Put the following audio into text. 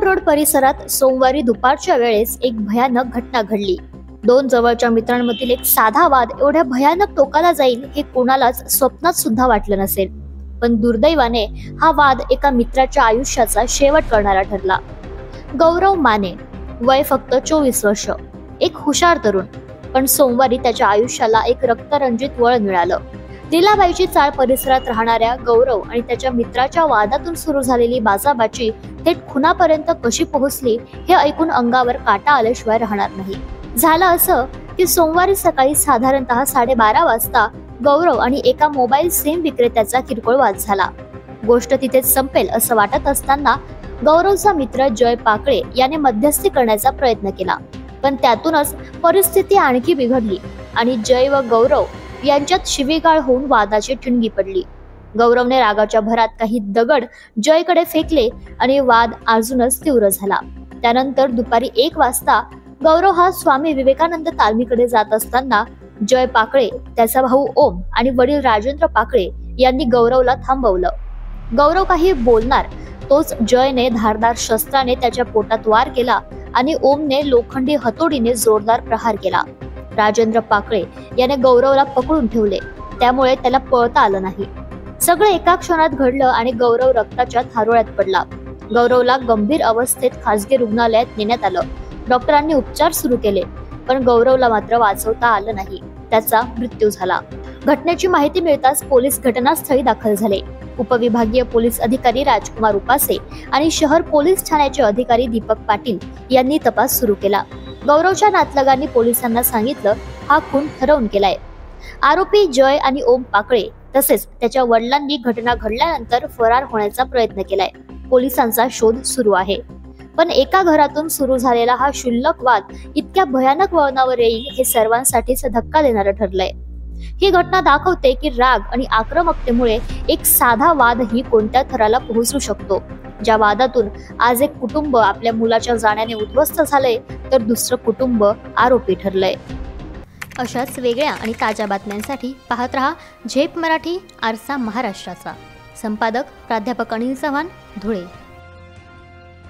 Risod road परिसरात सोमवारी दुपारच्या वेळेस एक भयानक घटना घडली। दोन जवळच्या मित्रांमधील एक साधा वाद एवढ्या भयानक टोकाला जाईल हे कोणालाच स्वप्नात सुद्धा वाटलं नसेल। पण दुर्दैवाने हा वाद एका मित्राच्या आयुष्याचा शेवट करणारा ठरला। गौरव माने, वय फक्त 24 वर्ष, एक हुशार तरुण, पण सोमवारी त्याच्या आयुष्याला एक रक्तरंजित वळण मिळालं। लीलाबाईची चाळ परिसरात राहणाऱ्या गौरव आणि त्याच्या मित्राच्या वादातून सुरू झालेली बाचाबाची थेट खुनापर्यंत कशी पोहोचली हे ऐकून अंगावर काटा आल्याशिवाय राहणार नाही। झालं असं की सोमवारी सकाळी साधारणतः 12:30 वाजता गौरव आणि एका मोबाईल सिम विक्रेत्याचा किरकोळ वाद झाला। गोष्ट तिथेच संपेल असं वाटत असताना गौरवचा मित्र जय पाकळे याने मध्यस्थी करण्याचा प्रयत्न केला, पण त्यातूनच परिस्थिती आणखी बिघडली आणि जय व गौरव यांच्यात शिवीगाळ होऊन वादाची ठिणगी पडली। गौरवने रागाच्या भरात काही दगड जयकडे फेकले आणि वाद अजूनच तीव्र झाला। त्यानंतर दुपारी 1 वाजता गौरव हा स्वामी विवेकानंद तालमीकडे जात असताना जय पाकळे, त्याचा भाऊ ओम आणि वडील राजेंद्र पाकळे यांनी गौरवला थांबवलं। गौरव काही बोलणार तोच जयने धारदार शस्त्राने त्याच्या पोटात वार केला आणि ओमने लोखंडी हतोडीने जोरदार प्रहार केला। राजेंद्र पाकळे याने गौरवला पकडून ठेवले, त्यामुळे त्याला पळता आलं नाही। सगळं एका क्षणात घडलं आणि गौरव रक्ताच्या थारोळ्यात पडला। गौरवला गंभीर अवस्थेत खासगी रुग्णालयात नेण्यात आलं। डॉक्टरांनी उपचार सुरू केले, पण गौरवला मात्र वाचवता आलं नाही, त्याचा मृत्यू झाला। घटनेची माहिती मिळताच पोलीस घटनास्थळी दाखल झाले। उपविभागीय पोलीस अधिकारी राजकुमार उपासे आणि शहर पोलीस ठाण्याचे अधिकारी दीपक पाटील यांनी तपास सुरू केला। गौरवच्या नातलगांनी पोलिसांना सांगितलं हा खून ठरवून केलाय। आरोपी जय आणि ओम पाकळे तसेच त्याच्या वडिलांनी घटना घडल्यानंतर फरार होण्याचा प्रयत्न केलाय। पोलिसांचा शोध सुरू आहे, पण एका घरातून सुरू झालेला हा क्षुल्लक वाद इतक्या भयानक वळणावर येईल हे सर्वांसाठीच धक्का देणारं ठरलंय। ही घटना दाखवते की राग आणि आक्रमकतेमुळे एक साधा वादही कोणत्या थराला पोहोचू शकतो। ज्या वादातून आज एक कुटुंब आपल्या मुलाच्या जाण्याने उद्ध्वस्त झालंय, तर दुसरं कुटुंब आरोपी ठरलंय। अशाच वेगळ्या आणि ताज्या बातम्यांसाठी पाहत रहा झेप मराठी, आरसा महाराष्ट्राचा। संपादक प्राध्यापक अनिल चव्हाण, धुळे।